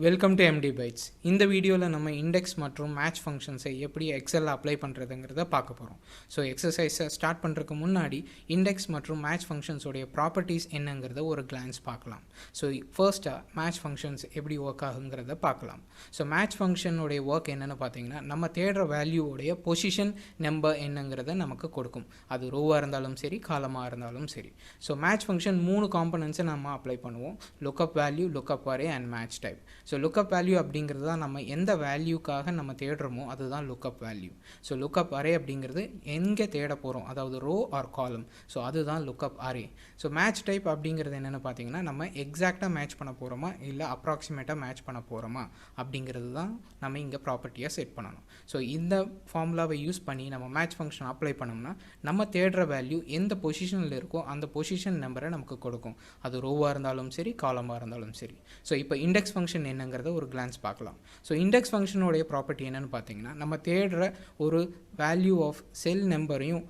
Welcome to empty bytes. இந்த வீடியோவில் நம்ம இண்டெக்ஸ் மற்றும் மேட்ச் ஃபங்க்ஷன்ஸை எப்படி எக்ஸலில் அப்ளை பண்ணுறதுங்கிறத பார்க்க போகிறோம். ஸோ எக்ஸசைஸை ஸ்டார்ட் பண்ணுறதுக்கு முன்னாடி இண்டெக்ஸ் மற்றும் மேட்ச் ஃபங்க்ஷன்ஸோடைய ப்ராப்பர்ட்டிஸ் என்னங்கிறத ஒரு கிளான்ஸ் பார்க்கலாம். ஸோ ஃபர்ஸ்ட்டாக மேட்ச் ஃபங்க்ஷன்ஸ் எப்படி ஒர்க் ஆகுங்கிறத பார்க்கலாம். ஸோ மேட்ச் ஃபங்க்ஷனுடைய ஒர்க் என்னென்னு பார்த்தீங்கன்னா, நம்ம தேடுற வேல்யூவோடைய பொசிஷன் நம்பர் என்னங்கிறத நமக்கு கொடுக்கும். அது ரோவாக இருந்தாலும் சரி, காலமாக இருந்தாலும் சரி. ஸோ மேட்ச் ஃபங்க்ஷன் 3 காம்பனன்ட்ஸை நம்ம அப்ளை பண்ணுவோம்: lookup value, lookup array and match type. So lookup value அப்படிங்கிறது தான் நம்ம எந்த வேல்யூக்காக நம்ம தேடுறோமோ அதுதான் lookup value. So lookup array அப்படிங்கிறது எங்கே தேட போகிறோம், அதாவது ரோ ஆர் காலம். ஸோ அதுதான் lookup array. So match type அப்படிங்கிறது என்னென்னு பார்த்தீங்கன்னா, நம்ம எக்ஸாக்டாக மேட்ச் பண்ண போகிறோமா இல்லை அப்ராக்சிமேட்டாக மேட்ச் பண்ண போகிறோமா அப்படிங்கிறது தான் நம்ம இங்கே ப்ராப்பர்ட்டியாக செட் பண்ணணும். ஸோ இந்த ஃபார்முலாவை யூஸ் பண்ணி நம்ம மேட்ச் ஃபங்க்ஷன் அப்ளை பண்ணோம்னா, நம்ம தேடுற வேல்யூ எந்த பொசிஷனில் இருக்கோ அந்த பொசிஷன் நம்பரை நமக்கு கொடுக்கும். அது ரோவாக இருந்தாலும் சரி, காலமாக இருந்தாலும் சரி. ஸோ இப்போ இண்டெக்ஸ் ஃபங்க்ஷன் என்னங்கிறத ஒரு கிளான்ஸ் பார்க்கலாம். ஸோ இண்டெக்ஸ் ஃபங்க்ஷனுடைய ப்ராப்பர்ட்டி என்னென்னு பார்த்தீங்கன்னா, நம்ம தேடுற ஒரு வேல்யூ ஆஃப் செல் நம்பரையும்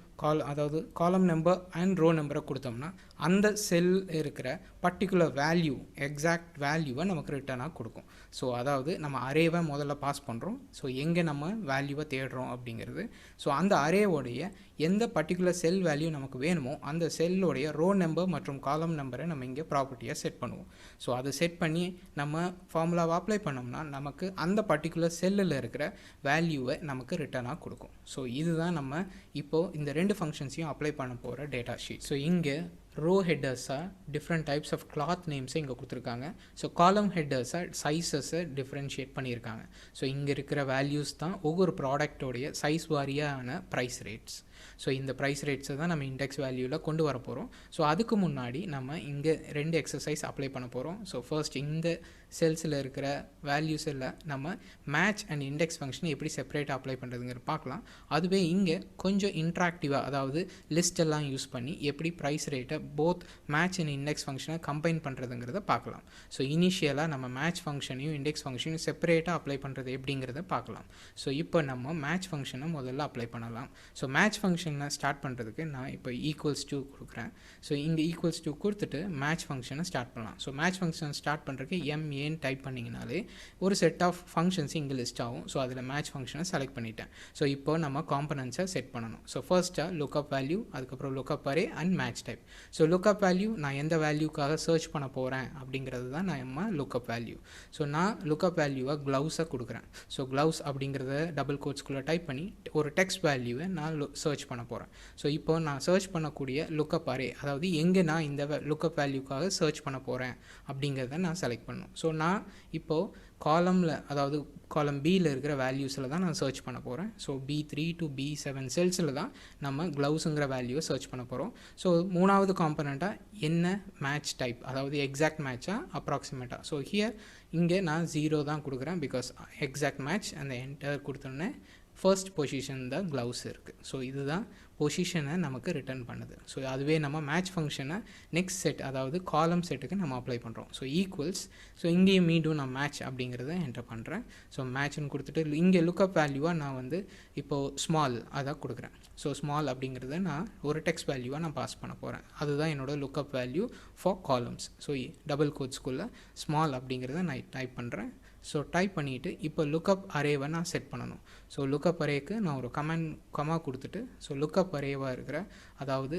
அதாவது காலம் நம்பர் அண்ட் ரோ நம்பரை கொடுத்தோம்னா அந்த செல் இருக்கிற பர்டிகுலர் வேல்யூ, எக்ஸாக்ட் வேல்யூவை நமக்கு ரிட்டர்னாக கொடுக்கும். ஸோ அதாவது நம்ம அரேவை முதல்ல பாஸ் பண்ணுறோம். ஸோ எங்கே நம்ம வேல்யூவை தேடுறோம் அப்படிங்கிறது. ஸோ அந்த அரேவோடைய எந்த பர்டிகுலர் செல் வேல்யூ நமக்கு வேணுமோ அந்த செல்லோடைய ரோ நம்பர் மற்றும் காலம் நம்பரை நம்ம இங்கே ப்ராப்பர்ட்டியாக செட் பண்ணுவோம். ஸோ அதை செட் பண்ணி நம்ம ஃபார்முலாவை அப்ளை பண்ணோம்னா நமக்கு அந்த பர்டிகுலர் செல்லில் இருக்கிற வேல்யூவை நமக்கு ரிட்டர்னாக கொடுக்கும். ஸோ இதுதான் நம்ம இப்போது இந்த 2 ஃபங்க்ஷன்ஸையும் அப்ளை பண்ண போகிற டேட்டா ஷீட். ஸோ இங்கே ரோ ஹெட்டர்ஸாக டிஃப்ரெண்ட் டைப்ஸ் ஆஃப் கிளாத் நேம்ஸை இங்கே கொடுத்துருக்காங்க. ஸோ காலம் ஹெட்டர்ஸாக சைஸஸை டிஃப்ரென்ஷியேட் பண்ணியிருக்காங்க. ஸோ இங்கே இருக்கிற வேல்யூஸ் தான் ஒவ்வொரு ப்ராடக்டோடைய சைஸ் வாரியான ப்ரைஸ் ரேட்ஸ். ஸோ இந்த ப்ரைஸ் ரேட்ஸை தான் நம்ம இண்டெக்ஸ் வேல்யூவில் கொண்டு வர போகிறோம். ஸோ அதுக்கு முன்னாடி நம்ம இங்கே 2 எக்ஸசைஸ் அப்ளை பண்ண போகிறோம். ஸோ ஃபர்ஸ்ட் இந்த செல்ஸில் இருக்கிற வேல்யூஸில் நம்ம மேட்ச் அண்ட் இண்டெக்ஸ் ஃபங்க்ஷனை எப்படி செப்பரேட்டாக அப்ளை பண்ணுறதுங்கிற பார்க்கலாம். அதுவே இங்கே கொஞ்சம் இன்ட்ராக்டிவாக, அதாவது லிஸ்ட் எல்லாம் யூஸ் பண்ணி எப்படி ப்ரைஸ் ரேட்டை போத் மேட்ச் அண்ட் இண்டெக்ஸ் ஃபங்க்ஷனை கம்பைன் பண்ணுறதுங்கிறத பார்க்கலாம். ஸோ இனிஷியலாக நம்ம மேட்ச் ஃபங்க்ஷனையும் இண்டெக்ஸ் ஃபங்க்ஷனையும் செப்பரேட்டாக அப்ளை பண்ணுறது எப்படிங்கிறத பார்க்கலாம். ஸோ இப்போ நம்ம மேட்ச் ஃபங்க்ஷனை முதல்ல அப்ளை பண்ணலாம். ஸோ மேட்ச் ஃபங்க்ஷனை ஸ்டார்ட் பண்ணுறதுக்கு நான் இப்போ ஈக்குவல்ஸ் டூ கொடுக்குறேன். ஸோ இங்கே ஈக்குவல்ஸ் டூ கொடுத்துட்டு மேட்ச் ஃபங்க்ஷனை ஸ்டார்ட் பண்ணலாம். ஸோ மேட்ச் ஃபங்க்ஷன் ஸ்டார்ட் பண்ணுறதுக்கு ஏன்னு டைப் பண்ணிங்கனாலே ஒரு செட் ஆஃப் ஃபங்க்ஷன்ஸ் இங்கே லிஸ்ட் ஆகும். ஸோ அதில் மேட்ச் ஃபங்க்ஷனை செலக்ட் பண்ணிட்டேன். ஸோ இப்போ நம்ம காம்பனன்ட்ஸை செட் பண்ணணும். ஸோ ஃபர்ஸ்ட்டாக லுக்அப் வேல்யூ, அதுக்கப்புறம் lookup array and match type. So lookup value நான் எந்த வேல்யூக்காக சர்ச் பண்ண போகிறேன் அப்படிங்கிறது தான் நம்ம லுக்அப் வேல்யூ. ஸோ நான் லுக்அப் வேல்யூவை க்ளவுஸை கொடுக்குறேன். ஸோ க்ளவுஸ் அப்படிங்கிறத டபுள் கோட்ஸ்குள்ளே டைப் பண்ணி ஒரு டெக்ஸ்ட் வேல்யூவை நான் சர்ச் பண்ண போகிறேன். ஸோ இப்போ நான் சர்ச் பண்ணக்கூடிய லுக்அப் அரே, அதாவது எங்கே நான் இந்த லுக்அப் வேல்யூக்காக சர்ச் பண்ண போகிறேன் அப்படிங்கிறத நான் செலக்ட் பண்ணணும். ஸோ நான் இப்போது காலமில், அதாவது காலம் பியில் இருக்கிற வேல்யூஸில் தான் நான் சர்ச் பண்ண போகிறேன். ஸோ B3 to B7 செல்ஸில் தான் நம்ம க்ளவுஸுங்கிற வேல்யூவை சர்ச் பண்ண போகிறோம். ஸோ 3வது காம்பனண்ட்டாக என்ன மேட்ச் டைப், அதாவது எக்ஸாக்ட் மேட்சாக அப்ராக்சிமேட்டாக. ஸோ ஹியர் இங்கே நான் 0 தான் கொடுக்குறேன், பிகாஸ் எக்ஸாக்ட் மேட்ச் அந்த என்டர் கொடுத்தோன்னே ஃபர்ஸ்ட் பொசிஷன் தான் க்ளவுஸ் இருக்குது. ஸோ இதுதான் பொசிஷனை நமக்கு ரிட்டர்ன் பண்ணுது. ஸோ அதுவே நம்ம மேட்ச் ஃபங்க்ஷனை நெக்ஸ்ட் செட், அதாவது காலம் செட்டுக்கு நம்ம அப்ளை பண்ணுறோம். ஸோ ஈக்குவல்ஸ், ஸோ இங்கேயும் மீண்டும் நான் மேட்ச் அப்படிங்கிறத என்டர் பண்ணுறேன். ஸோ மேட்ச்னு கொடுத்துட்டு இங்கே லுக்அப் வேல்யூவாக நான் வந்து இப்போது ஸ்மால் அதான் கொடுக்குறேன். ஸோ ஸ்மால் அப்படிங்கிறத நான் ஒரு டெக்ஸ்ட் வேல்யூவாக நான் பாஸ் பண்ண போகிறேன். அதுதான் என்னோட lookup value for columns. So double கோட்ஸ்குள்ளே ஸ்மால் அப்படிங்கிறத நான் டைப் பண்ணுறேன். ஸோ டைப் பண்ணிவிட்டு இப்போ லுக்அப் அரேவை நான் செட் பண்ணணும். ஸோ லுக்அப் அரேக்கு நான் ஒரு கமா கொடுத்துட்டு, ஸோ லுக்அப் அரேவாக இருக்கிற, அதாவது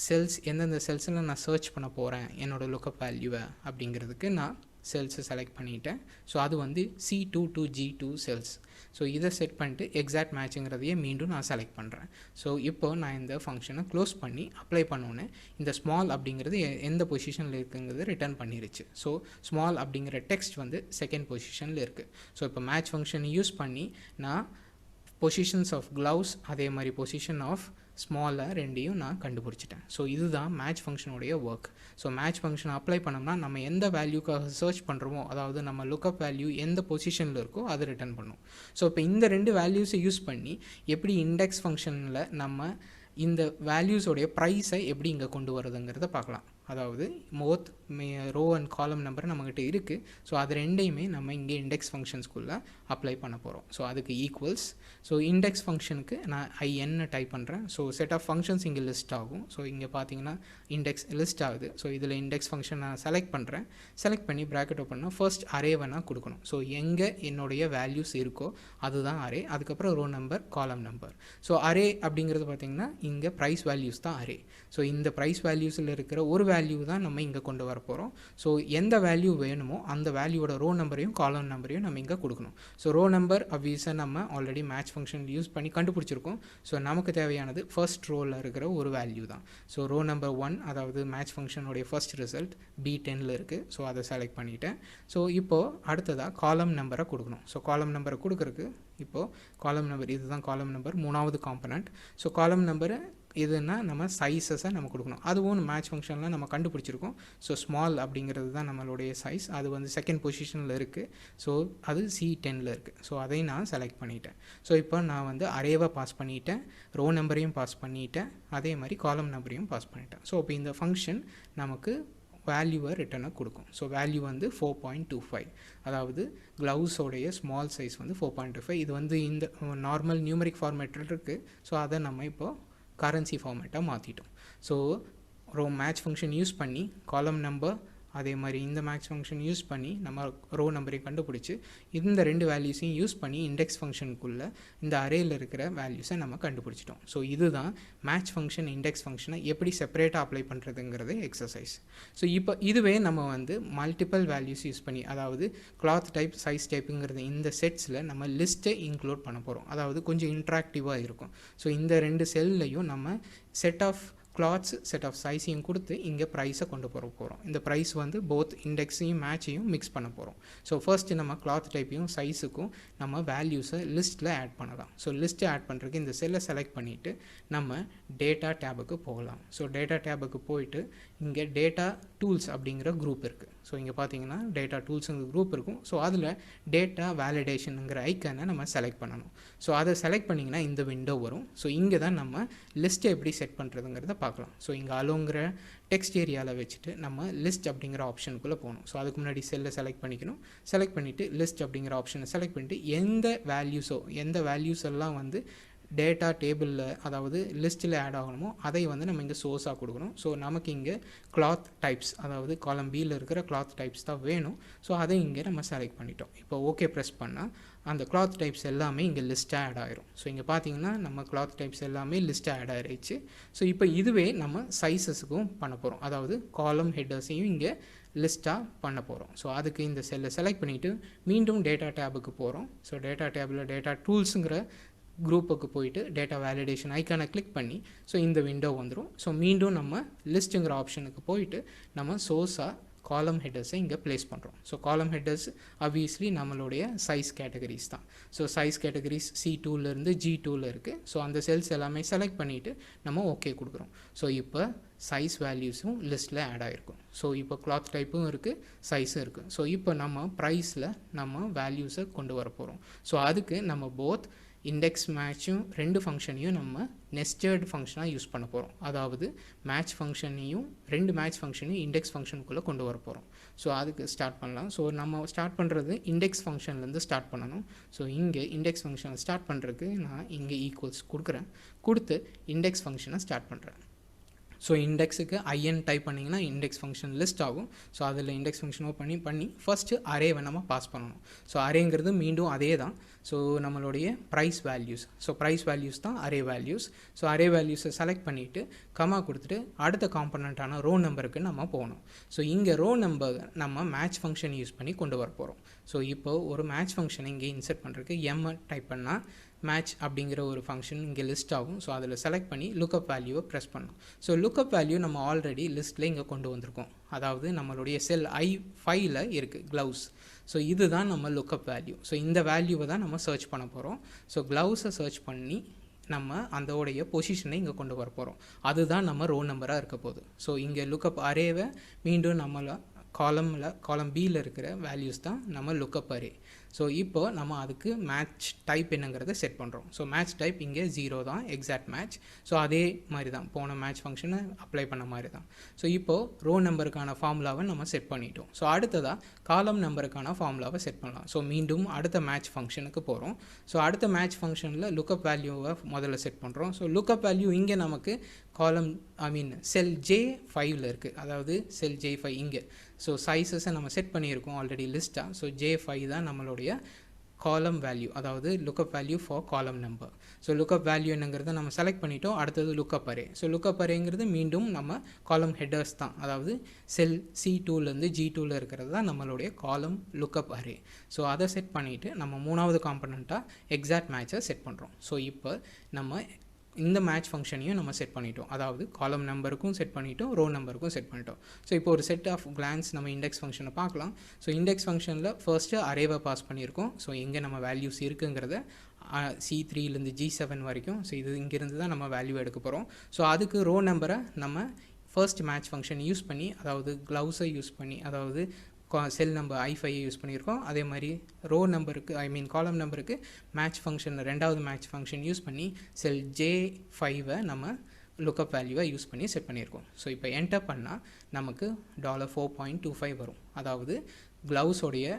செல்ஸ் எந்தெந்த செல்ஸில் நான் சர்ச் பண்ண போகிறேன் என்னோடய லுக்அப் வேல்யூவை அப்படிங்கிறதுக்கு நான் செல்ஸை செலக்ட் பண்ணிட்டேன். ஸோ அது வந்து C2 to G2 cells. So இதை செட் பண்ணிட்டு எக்ஸாக்ட் மேட்சுங்கிறதையே மீண்டும் நான் செலக்ட் பண்ணுறேன். ஸோ இப்போ நான் இந்த ஃபங்க்ஷனை க்ளோஸ் பண்ணி அப்ளை பண்ணோன்னே இந்த ஸ்மால் அப்படிங்கிறது எந்த பொசிஷனில் இருக்குங்கிறது ரிட்டர்ன் பண்ணிருச்சு. ஸோ ஸ்மால் அப்படிங்கிற டெக்ஸ்ட் வந்து செகண்ட் பொசிஷனில் இருக்குது. ஸோ இப்போ மேட்ச் ஃபங்க்ஷனை யூஸ் பண்ணி நான் பொசிஷன்ஸ் ஆஃப் க்ளவுஸ் அதே மாதிரி பொசிஷன் ஆஃப் ஸ்மாலில் ரெண்டையும் நான் கண்டுபிடிச்சிட்டேன். ஸோ இதுதான் மேட்ச் ஃபங்க்ஷனுடைய ஒர்க். ஸோ மேட்ச் ஃபங்க்ஷனை அப்ளை பண்ணோம்னா நம்ம எந்த வேல்யூக்காக சர்ச் பண்ணுறோமோ, அதாவது நம்ம லுக்அப் வேல்யூ எந்த பொசிஷனில் இருக்கோ அதை ரிட்டர்ன் பண்ணும். ஸோ இப்போ இந்த 2 வேல்யூஸை யூஸ் பண்ணி எப்படி இண்டெக்ஸ் ஃபங்க்ஷனில் நம்ம இந்த வேல்யூஸோடைய ப்ரைஸை எப்படி இங்கே கொண்டு வரதுங்கிறத பார்க்கலாம். அதாவது both row and column number நம்மக்கிட்ட இருக்குது. ஸோ அது ரெண்டையுமே நம்ம இங்கே இண்டெக்ஸ் ஃபங்க்ஷன்ஸ்குள்ளே அப்ளை பண்ண போகிறோம். ஸோ அதுக்கு ஈக்குவல்ஸ். ஸோ இண்டெக்ஸ் ஃபங்க்ஷனுக்கு நான் ஐஎன்னு டைப் பண்ணுறேன். ஸோ செட் ஆஃப் ஃபங்க்ஷன்ஸ் இங்கே லிஸ்ட் ஆகும். ஸோ இங்கே பார்த்தீங்கன்னா இண்டெக்ஸ் லிஸ்ட் ஆகுது. ஸோ இதில் இண்டெக்ஸ் ஃபங்க்ஷன் நான் செலக்ட் பண்ணுறேன். செலக்ட் பண்ணி ப்ராக்கெட் ஓப்பன்னா ஃபர்ஸ்ட் அரேவை நான் கொடுக்கணும். ஸோ எங்கே என்னுடைய வேல்யூஸ் இருக்கோ அதுதான் அரே. அதுக்கப்புறம் ரோ நம்பர், காலம் நம்பர். ஸோ அரே அப்படிங்கிறது பார்த்திங்கன்னா இங்கே ப்ரைஸ் வேல்யூஸ் தான் அரே. ஸோ இந்த ப்ரைஸ் வேல்யூஸில் இருக்கிற ஒரு வேல்யூ தான் நம்ம இங்கே கொண்டு வர போகிறோம். ஸோ எந்த வேல்யூ வேணுமோ அந்த வேல்யூவோட ரோ நம்பரையும் காலம் நம்பரையும் நம்ம இங்கே கொடுக்கணும். ஸோ ரோ நம்பர் அப்வியஸாக நம்ம ஆல்ரெடி மேட்ச் ஃபங்க்ஷன் யூஸ் பண்ணி கண்டுபிடிச்சிருக்கோம். ஸோ நமக்கு தேவையானது ஃபர்ஸ்ட் ரோவில் இருக்கிற ஒரு வேல்யூ தான். ஸோ ரோ நம்பர் 1 அதாவது மேட்ச் ஃபங்க்ஷனுடைய ஃபர்ஸ்ட் ரிசல்ட் B10ல் இருக்குது. ஸோ அதை செலக்ட் பண்ணிவிட்டேன். ஸோ இப்போது அடுத்ததாக காலம் நம்பரை கொடுக்கணும். ஸோ காலம் நம்பரை கொடுக்குறதுக்கு இப்போது காலம் நம்பர் இதுதான் காலம் நம்பர், 3வது காம்பனண்ட். ஸோ காலம் நம்பரு இதுன்னா நம்ம சைஸஸை நம்ம கொடுக்கணும். அதுவும் மேட்ச் ஃபங்க்ஷனில் நம்ம கண்டுபிடிச்சிருக்கோம். ஸோ ஸ்மால் அப்படிங்கிறது தான் நம்மளுடைய சைஸ். அது வந்து செகண்ட் பொசிஷனில் இருக்குது. ஸோ அது C10ல் இருக்குது. ஸோ அதை நான் செலக்ட் பண்ணிட்டேன். ஸோ இப்போ நான் வந்து அரேவை பாஸ் பண்ணிட்டேன், ரோ நம்பரையும் பாஸ் பண்ணிட்டேன், அதே மாதிரி காலம் நம்பரையும் பாஸ் பண்ணிட்டேன். ஸோ இப்போ இந்த ஃபங்க்ஷன் நமக்கு வேல்யூவை ரிட்டனை கொடுக்கும். ஸோ வேல்யூ வந்து 4.25, அதாவது க்ளவுஸோடைய ஸ்மால் சைஸ் வந்து 4.25. இது வந்து இந்த நார்மல் நியூமரிக் ஃபார்மேட்டில் இருக்குது. ஸோ அதை நம்ம இப்போது கரன்சி ஃபார்மேட்டாக மாற்றிட்டோம். ஸோ மேட்ச் ஃபங்க்ஷன் யூஸ் பண்ணி காலம் நம்பர் அதே மாதிரி இந்த மேட்ச் ஃபங்க்ஷன் யூஸ் பண்ணி நம்ம ரோ நம்பரை கண்டுபிடிச்சி இந்த ரெண்டு வேல்யூஸையும் யூஸ் பண்ணி இண்டெக்ஸ் ஃபங்க்ஷனுக்குள்ளே இந்த அரேயில் இருக்கிற வேல்யூஸை நம்ம கண்டுபிடிச்சிட்டோம். ஸோ இதுதான் மேட்ச் ஃபங்க்ஷன் இண்டெக்ஸ் ஃபங்க்ஷனை எப்படி செப்பரேட்டாக அப்ளை பண்ணுறதுங்கிறது எக்ஸசைஸ். ஸோ இப்போ இதுவே நம்ம வந்து மல்டிபிள் வேல்யூஸ் யூஸ் பண்ணி, அதாவது கிளாத் டைப், சைஸ் டைப்புங்கிறது இந்த செட்ஸில் நம்ம லிஸ்ட்டை இன்க்ளூட் பண்ண போகிறோம். அதாவது கொஞ்சம் இன்ட்ராக்டிவாக இருக்கும். ஸோ இந்த ரெண்டு செல்லையும் நம்ம set of clothes, set of சைஸையும் கொடுத்து இங்கே ப்ரைஸை கொண்டு போகிறோம். இந்த ப்ரைஸ் வந்து போத் இண்டெக்ஸையும் மேட்சையும் மிக்ஸ் பண்ண போகிறோம். ஸோ ஃபர்ஸ்ட்டு நம்ம கிளாத் டைப்பையும் சைஸுக்கும் நம்ம வேல்யூஸை லிஸ்ட்டில் ஆட் பண்ணலாம். ஸோ லிஸ்ட்டை ஆட் பண்ணுறதுக்கு இந்த செல்லை செலக்ட் பண்ணிவிட்டு நம்ம டேட்டா டேபுக்கு போகலாம். ஸோ டேட்டா டேபுக்கு போயிட்டு இங்கே டேட்டா டூல்ஸ் அப்படிங்கிற குரூப் இருக்குது. ஸோ இங்கே பார்த்தீங்கன்னா டேட்டா டூல்ஸுங்கிற குரூப் இருக்கும். ஸோ அதில் டேட்டா வேலிடேஷனுங்கிற ஐக்கனை நம்ம செலக்ட் பண்ணணும். ஸோ அதை செலக்ட் பண்ணிங்கன்னா இந்த விண்டோ வரும். ஸோ இங்கே தான் நம்ம லிஸ்ட்டை எப்படி செட் பண்ணுறதுங்கிறத பார்க்கலாம். ஸோ இங்கே அலோங்கிற டெக்ஸ்ட் ஏரியாவில் வச்சுட்டு நம்ம லிஸ்ட் அப்படிங்கிற ஆப்ஷனுக்குள்ளே போகணும். ஸோ அதுக்கு முன்னாடி செல்லை செலக்ட் பண்ணிக்கணும். செலக்ட் பண்ணிவிட்டு லிஸ்ட் அப்படிங்கிற ஆப்ஷனை செலக்ட் பண்ணிவிட்டு எந்த வேல்யூஸ் எல்லாம் வந்து டேட்டா டேபிளில், அதாவது லிஸ்ட்டில் ஆட் ஆகணுமோ அதை வந்து நம்ம இங்கே சோர்ஸாக கொடுக்கணும். ஸோ நமக்கு இங்கே கிளாத் டைப்ஸ், அதாவது காலம் பியில் இருக்கிற கிளாத் டைப்ஸ் தான் வேணும். ஸோ அதை இங்கே நம்ம செலக்ட் பண்ணிட்டோம். இப்போ ஓகே ப்ரெஸ் பண்ணால் அந்த கிளாத் டைப்ஸ் எல்லாமே இங்கே லிஸ்ட்டாக ஆட் ஆகிரும். ஸோ இங்கே பார்த்தீங்கன்னா நம்ம கிளாத் டைப்ஸ் எல்லாமே லிஸ்ட்டாக ஆட் ஆகிடுச்சு. ஸோ இப்போ இதுவே நம்ம சைஸஸுக்கும் பண்ண போகிறோம். அதாவது காலம் ஹெட்டர்ஸையும் இங்கே லிஸ்ட்டாக பண்ண போகிறோம். ஸோ அதுக்கு இந்த செல்லை செலக்ட் பண்ணிவிட்டு மீண்டும் டேட்டா டேபுக்கு போகிறோம். ஸோ டேட்டா டேபில் டேட்டா டூல்ஸுங்கிற குரூப்புக்கு போயிட்டு டேட்டா வேலிடேஷன் ஐக்கானை கிளிக் பண்ணி ஸோ இந்த விண்டோ வந்துடும். ஸோ மீண்டும் நம்ம லிஸ்ட்டுங்கிற ஆப்ஷனுக்கு போயிட்டு நம்ம சோர்ஸாக காலம் ஹெட்டர்ஸை இங்கே ப்ளேஸ் பண்ணுறோம். ஸோ காலம் ஹெட்டர்ஸ் ஆப்வியஸ்லி நம்மளுடைய சைஸ் கேட்டகரிஸ் தான். ஸோ சைஸ் கேட்டகரிஸ் C2லேருந்து G2ல் இருக்குது. ஸோ அந்த செல்ஸ் எல்லாமே செலக்ட் பண்ணிவிட்டு நம்ம ஓகே கொடுக்குறோம். ஸோ இப்போ சைஸ் வேல்யூஸும் லிஸ்ட்டில் ஆட் ஆகிருக்கும். ஸோ இப்போ கிளாத் டைப்பும் இருக்குது, சைஸும் இருக்குது. ஸோ இப்போ நம்ம ப்ரைஸில் நம்ம வேல்யூஸை கொண்டு வர போகிறோம். ஸோ அதுக்கு நம்ம போத் இண்டெக்ஸ் மேட்சும் ரெண்டு ஃபங்க்ஷனையும் நம்ம நெஸ்டட் ஃபங்க்ஷனாக யூஸ் பண்ண போகிறோம். அதாவது மேட்ச் ஃபங்க்ஷனையும் ரெண்டு மேட்ச் ஃபங்க்ஷனையும் இண்டெக்ஸ் ஃபங்க்ஷனுக்குள்ளே கொண்டு வர போகிறோம். ஸோ அதுக்கு ஸ்டார்ட் பண்ணலாம். ஸோ நம்ம ஸ்டார்ட் பண்ணுறது இண்டெக்ஸ் ஃபங்க்ஷன்லேருந்து ஸ்டார்ட் பண்ணணும். ஸோ இங்கே இண்டெக்ஸ் ஃபங்க்ஷனை ஸ்டார்ட் பண்ணுறதுக்கு நான் இங்கே ஈக்குவல்ஸ் கொடுக்குறேன். கொடுத்து இண்டெக்ஸ் ஃபங்க்ஷனை ஸ்டார்ட் பண்ணுறேன். ஸோ இண்டெக்ஸுக்கு ஐஎன் டைப் பண்ணிங்கன்னா இண்டெக்ஸ் ஃபங்க்ஷன் லிஸ்ட் ஆகும். ஸோ அதில் இண்டெக்ஸ் ஃபங்க்ஷன் பண்ணி ஃபஸ்ட்டு அரேவை நம்ம பாஸ் பண்ணணும். ஸோ அரேங்கிறது மீண்டும் அதே தான். ஸோ நம்மளுடைய price values, so price values தான் அரே வேல்யூஸ். ஸோ அரே வேல்யூஸை செலக்ட் பண்ணிவிட்டு கமா கொடுத்துட்டு அடுத்த காம்பனண்ட்டான ரோ நம்பருக்கு நம்ம போகணும். ஸோ இங்கே ரோ நம்பர் நம்ம மேட்ச் ஃபங்க்ஷன் யூஸ் பண்ணி கொண்டு வர போகிறோம். ஸோ இப்போது ஒரு மேட்ச் ஃபங்க்ஷனை இங்கே இன்சர்ட் பண்ணுறதுக்கு எம் டைப் பண்ணால் மேட்ச் அப்படிங்கிற ஒரு ஃபங்க்ஷன் இங்கே லிஸ்ட் ஆகும். ஸோ அதில் செலக்ட் பண்ணி லுக்கப் வேல்யூவை ப்ரெஸ் பண்ணணும். ஸோ லுக்கப் வேல்யூ நம்ம ஆல்ரெடி லிஸ்ட்டில் இங்கே கொண்டு வந்திருக்கோம். அதாவது நம்மளுடைய செல் I5ல் இருக்குது க்ளவுஸ். ஸோ இதுதான் நம்ம லுக்கப் வேல்யூ. ஸோ இந்த வேல்யூவை தான் நம்ம சர்ச் பண்ண போகிறோம். ஸோ க்ளவுஸை சர்ச் பண்ணி நம்ம அதோடைய பொசிஷனை இங்கே கொண்டு வர போகிறோம். அதுதான் நம்ம ரோ நம்பராக இருக்க போகுது. ஸோ இங்கே லுக்கப் அரேவை மீண்டும் நம்மளை காலம் பியில் இருக்கிற வேல்யூஸ் தான் நம்ம லுக்கப் அரே. ஸோ இப்போ நம்ம அதுக்கு மேட்ச் டைப் என்னங்கிறத செட் பண்ணுறோம். ஸோ மேட்ச் டைப் இங்கே 0 தான், எக்ஸாக்ட் மேட்ச். ஸோ அதே மாதிரி தான் போன மேட்ச் ஃபங்க்ஷனை அப்ளை பண்ண மாதிரி தான். ஸோ இப்போது ரோ நம்பருக்கான ஃபார்முலாவை நம்ம செட் பண்ணிட்டோம். ஸோ அடுத்ததாக காலம் நம்பருக்கான ஃபார்முலாவை செட் பண்ணலாம். ஸோ மீண்டும் அடுத்த மேட்ச் ஃபங்க்ஷனுக்கு போகிறோம். ஸோ அடுத்த மேட்ச் ஃபங்க்ஷனில் லுக்கப் வேல்யூவை முதல்ல செட் பண்ணுறோம். ஸோ லுக்கப் வேல்யூ இங்கே நமக்கு செல் J5ல் இருக்குது, அதாவது செல் J5 இங்கே. ஸோ சைஸஸை நம்ம செட் பண்ணியிருக்கோம் ஆல்ரெடி லிஸ்ட்டாக. ஸோ J5 தான் நம்மளுடைய காலம் வேல்யூ, அதாவது லுக்கப் வேல்யூ ஃபார் காலம் நம்பர். ஸோ லுக்கப் வேல்யூ என்னங்கிறத நம்ம செலக்ட் பண்ணிட்டோம். அடுத்தது லுக்கப் அரே. ஸோ லுக்கப் அரேங்கிறது மீண்டும் நம்ம காலம் ஹெட்டர்ஸ் தான், அதாவது செல் C2லேருந்து G2ல் இருக்கிறது தான் நம்மளுடைய காலம் லுக்கப் அரே. ஸோ அதை செட் பண்ணிவிட்டு நம்ம மூணாவது காம்பனண்ட்டாக எக்ஸாக்ட் மேட்சை செட் பண்ணுறோம். ஸோ இப்போ நம்ம இந்த மேட்ச் ஃபங்க்ஷனையும் நம்ம செட் பண்ணிட்டோம், அதாவது காலம் நம்பருக்கும் செட் பண்ணிட்டோம், ரோ நம்பருக்கும் செட் பண்ணிட்டோம். ஸோ இப்போ ஒரு செட் ஆஃப் கிளான்ஸ் நம்ம இண்டெக்ஸ் ஃபங்க்ஷனை பார்க்கலாம். ஸோ இண்டெக்ஸ் ஃபங்க்ஷனில் ஃபர்ஸ்ட்டு அரேவை பாஸ் பண்ணியிருக்கோம். ஸோ எங்கே நம்ம வேல்யூஸ் இருக்குங்கிறத C3லேருந்து G7 வரைக்கும். ஸோ இது இங்கேருந்து தான் நம்ம வேல்யூ எடுக்க போகிறோம். ஸோ அதுக்கு ரோ நம்பரை நம்ம ஃபர்ஸ்ட் மேட்ச் ஃபங்க்ஷன் யூஸ் பண்ணி, அதாவது க்ளவுஸை யூஸ் பண்ணி, அதாவது செல் நம்பர் I5 யூஸ் பண்ணியிருக்கோம். அதே மாதிரி ரோ நம்பருக்கு காலம் நம்பருக்கு மேட்ச் ஃபங்க்ஷன் ரெண்டாவது மேட்ச் ஃபங்க்ஷன் யூஸ் பண்ணி செல் J5 நம்ம லுக்கப் வேல்யூவை யூஸ் பண்ணி செட் பண்ணியிருக்கோம். ஸோ இப்போ என்டர் பண்ணால் நமக்கு $4.25 வரும், அதாவது க்ளவுஸோடைய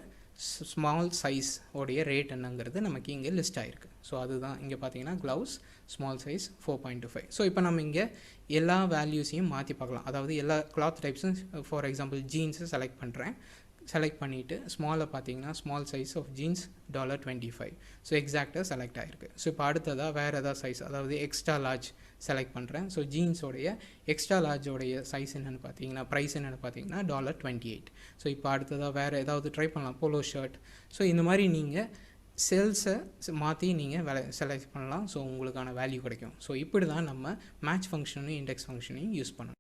ஸ்மால் சைஸ் உடைய ரேட் என்னங்கிறது நமக்கு இங்கே லிஸ்ட் ஆகிருக்கு. ஸோ அதுதான் இங்கே பார்த்தீங்கன்னா க்ளவுஸ் ஸ்மால் சைஸ் 4.25. ஸோ இப்போ நம்ம இங்கே எல்லா வேல்யூஸையும் மாற்றி பார்க்கலாம், அதாவது எல்லா கிளாத் டைப்ஸும். ஃபார் எக்ஸாம்பிள் ஜீன்ஸை செலக்ட் பண்ணுறேன். செலக்ட் பண்ணிவிட்டு ஸ்மாலில் பார்த்தீங்கன்னா small size of jeans $25. So எக்ஸாக்டாக செலக்ட் ஆகிருக்கு. ஸோ இப்போ அடுத்ததாக வேறு ஏதாவது சைஸ், அதாவது எக்ஸ்ட்ரா லார்ஜ் செலக்ட் பண்ணுறேன். ஸோ ஜீன்ஸோடைய எக்ஸ்ட்ரா லார்ஜோடைய சைஸ் என்னென்னு பார்த்தீங்கன்னா, ப்ரைஸ் என்னென்னு பார்த்தீங்கன்னா $28. ஸோ இப்போ அடுத்ததாக வேறு ஏதாவது ட்ரை பண்ணலாம், போலோ ஷர்ட். ஸோ இந்த மாதிரி நீங்கள் செல்ஸை மாற்றி நீங்கள் செலக்ட் பண்ணலாம். ஸோ உங்களுக்கான வேல்யூ கிடைக்கும். ஸோ இப்படி தான் நம்ம மேட்ச் ஃபங்க்ஷனையும் இண்டெக்ஸ் ஃபங்க்ஷனையும் யூஸ் பண்ணணும்.